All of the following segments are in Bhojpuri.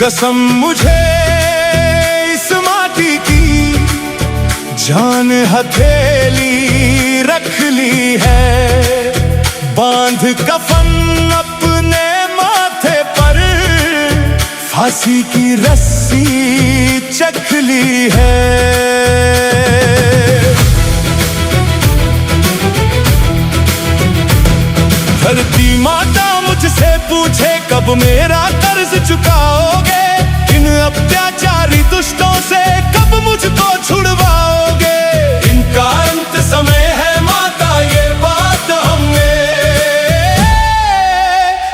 कसम मुझे इस माटी की, जान हथेली रख ली है। बांध कफन अपने माथे पर, फांसी की रस्सी चख ली है। धरती माता मुझसे पूछे कब मेरा कर्ज चुकाओगे, इन अत्याचारी दुष्टों से कब मुझको छुड़वाओगे। इनका अंत समय है माता, ये बात हमने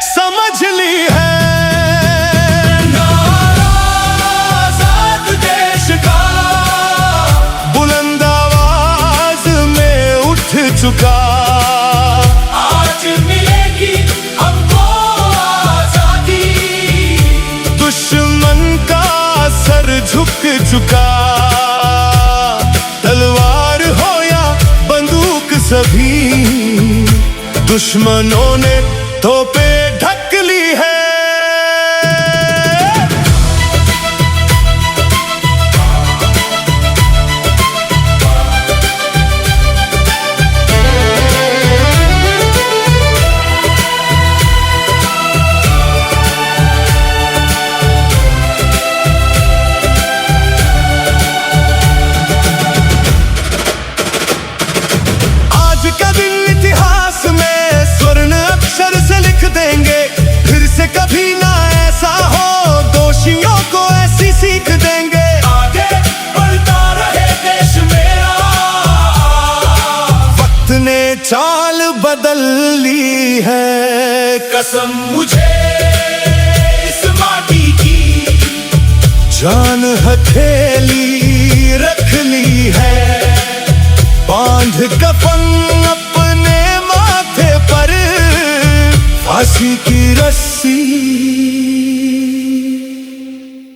समझ ली है। नारा आजाद देश का बुलंद आवाज में उठ चुका। झुक चुका। तलवार हो या बंदूक, सभी दुश्मनों ने तोपें ढक ली है। फिर से कभी ना ऐसा हो, दोषियों को ऐसी सीख देंगे। आगे बढ़ता रहे देश मेरा, वक्त ने चाल बदल ली है। कसम मुझे इस माटी की, जान हथेली रख ली है। बांध कफन अपने माथे पर, फांसी की रस्सी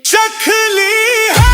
चख ली है।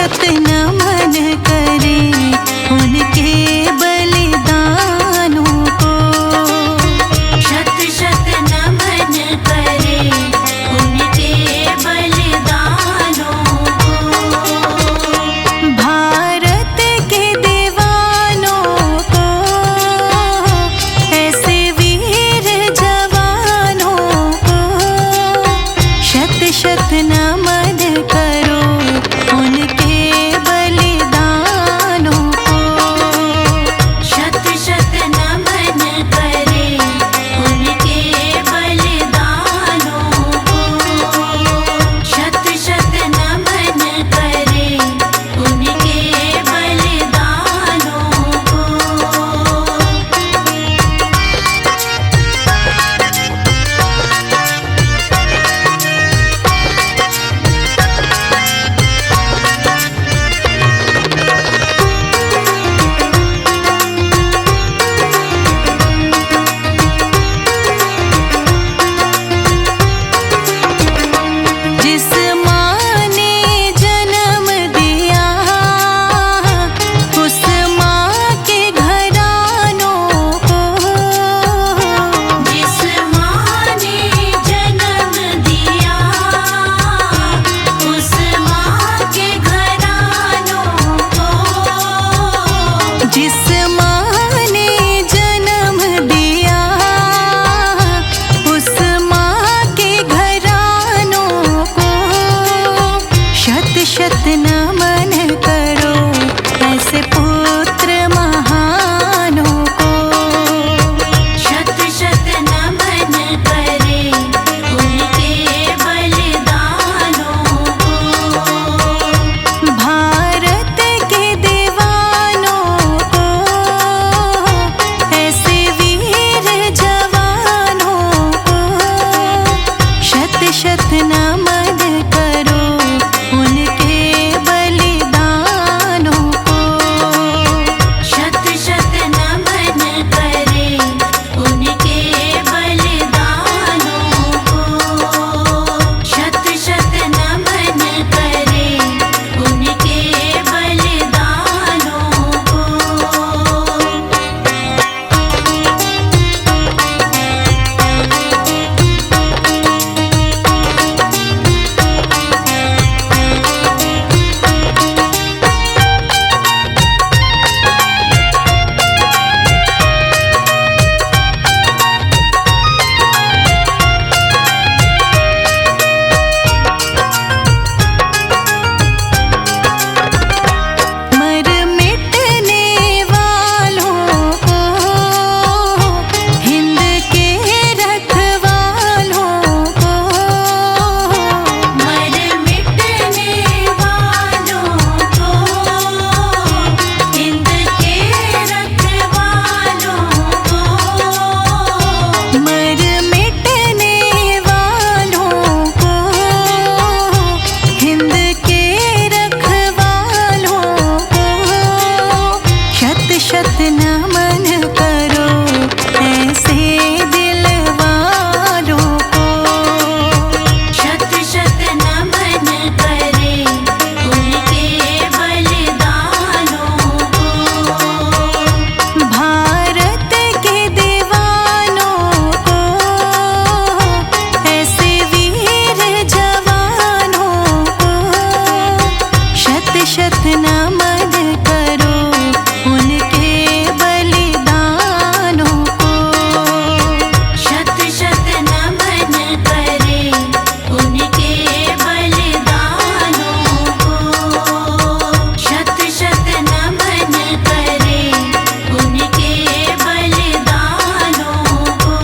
शत नमन करे उनके बलिदानों को। शत शत नमन करे उनके बलिदानों को। भारत के दीवानों को ऐसे वीर जवानों को शत शत नमन करो उनके बलिदानों को। शत शत नमन करे उनके बलिदानों को। शत शत नमन करे उनके बलिदानों को। जिस माँ ने जन्म दिया उस माँ के घरानों को। जिस माँ ने जन्म दिया उस माँ के घरानों को। जिस माँ ने जन्म दिया उस माँ के घरानों को शत शत नमन करो ऐसे पुत्र महानों को। शत शत नमन करे उनके बलिदानों को। भारत के दीवानों को ऐसे वीर जवानों को शत शत नमन करो उनके बलिदानों को। शत शत नमन करे उनके बलिदानों को। शत शत नमन करे उनके बलिदानों को। मर मिटने वालों को हिंद के रखवालों को। मर मिटने वालों को हिंद के रखवालों को। मर मिटने वालों को हिंद के रखवालों को शत शत नमन करो ऐसे दिलवालों को। शत शत नमन करे उनके बलिदानों को। भारत के दीवानों को ऐसे वीर जवानों को शत शत नमन करो उनके बलिदानों को। शत शत नमन करे उनके बलिदानों को। शत शत नमन करे उनके बलिदानों को।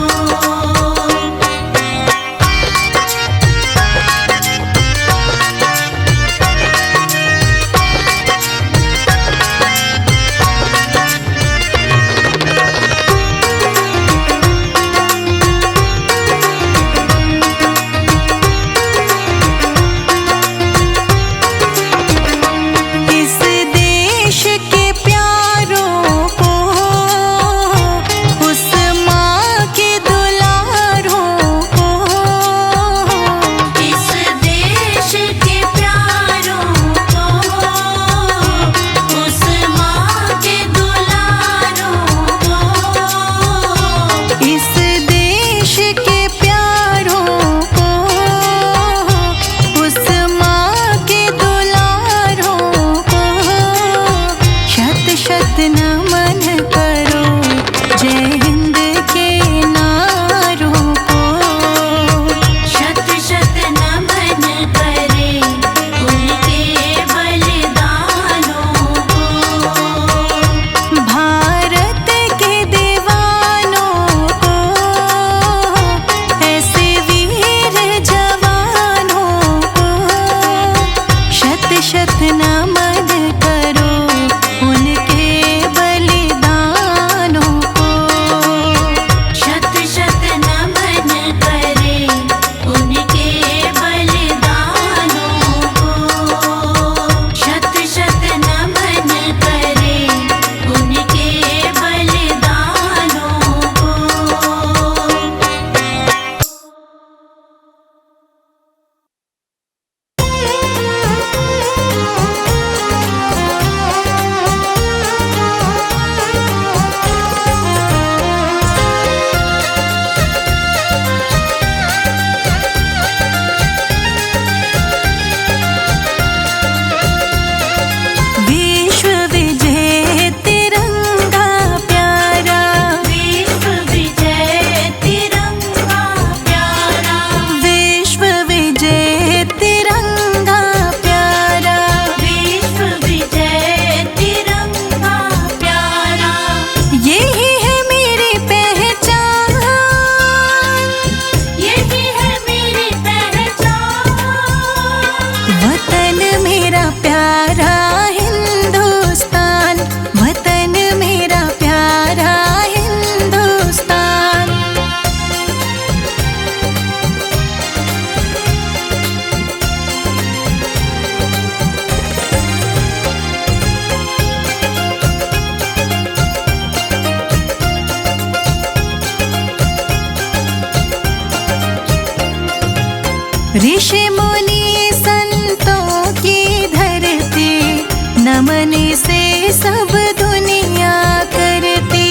नमन से सब दुनिया करती,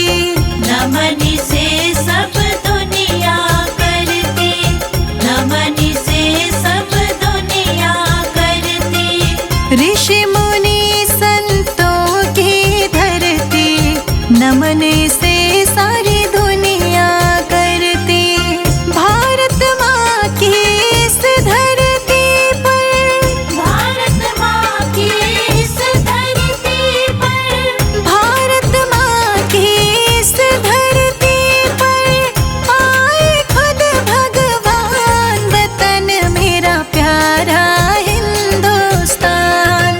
नमन से सब दुनिया करती, नमन से सब दुनिया करती। ऋषि मुनि संतों की धरती, नमन से सारी दुनिया करती। भारत माँ की इस धरती पर, भारत माँ की इस धरती पर, भारत माँ की इस धरती पर आए खुद भगवान। वतन मेरा प्यारा हिंदुस्तान।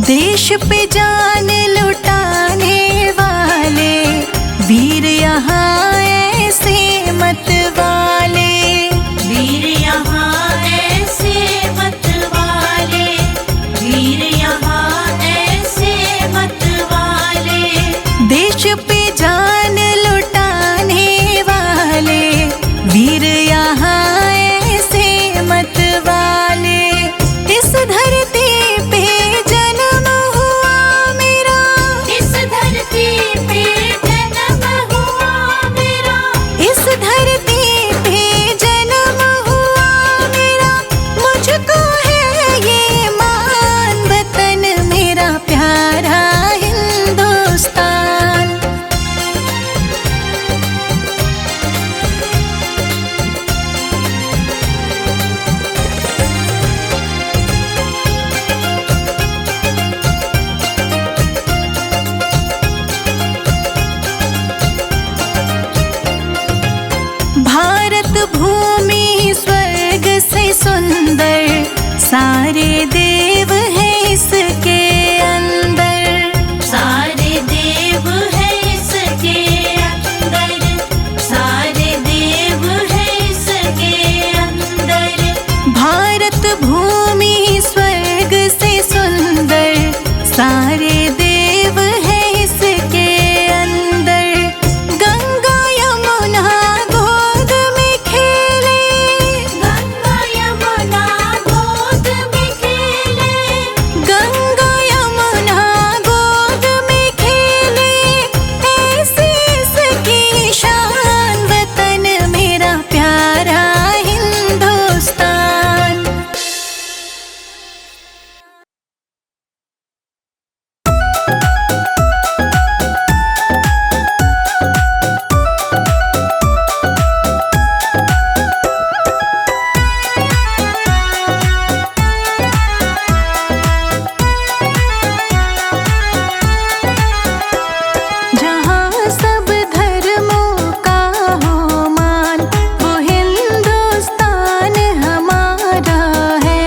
देश पे जान लुटाने वाले वीर यहाँ ऐसे मत वाले, वीर यहाँ ऐसे मत वाले, वीर यहाँ ऐसे मत वाले। देश पे जान लुटाने वाले वीर यहाँ ऐसे मत वाले। इस धरती पे जन्म हुआ मेरा, इस धरती पे जन्म हुआ मेरा, इस धरती पे जन्म हुआ मेरा। मुझको है ये मान, वतन मेरा प्यारा हिंदुस्तान। भारत भूमि स्वर्ग से सुंदर, सारे देव हैं इसके अंदर। सारे देव है इसके अंदर, सारे देव है इसके अंदर। भारत भूमि स्वर्ग से सुंदर, सारे देव हैं इसके अंदर। गंगा यमुना गोद में खेले, गंगा यमुना गोद में खेले, गंगा यमुना गोद में खेले। ऐसी इसकी शान, वतन मेरा प्यारा हिंदुस्तान। जहाँ सब धर्मों का हो मान, वो हिंदुस्तान हमारा है।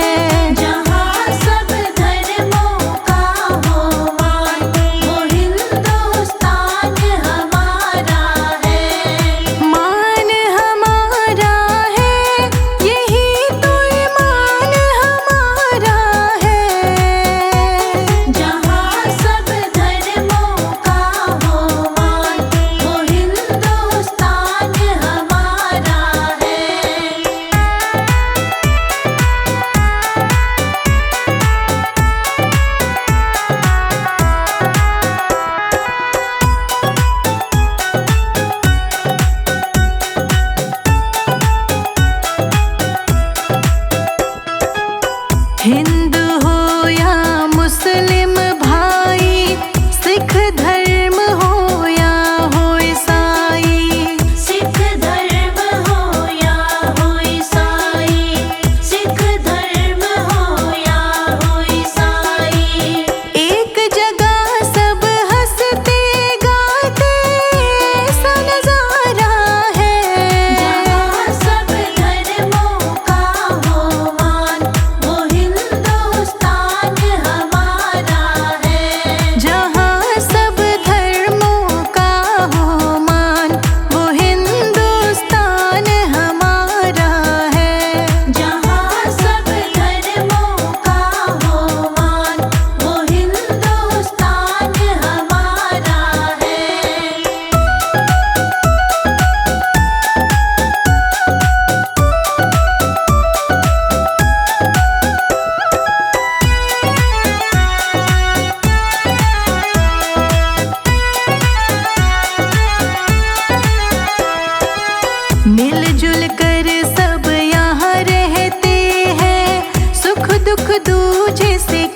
जहाँ सब धर्मों का हो मान, वो हिंदुस्तान हमारा है। मान हमारा है, यही तो ईमान हमारा है। जहाँ सब धर्मों का हो मान, वो हिंदुस्तान हमारा है। हिंदू हो या मुस्लिम भाई, सिख धर्म हो या हो ईसाई। सिख धर्म हो या हो ईसाई, सिख धर्म हो या हो ईसाई। एक जगह सब हंसते गाते, ऐसा नजारा है। जहाँ सब धर्मों का हो मान, वो हिंदुस्तान तुझे से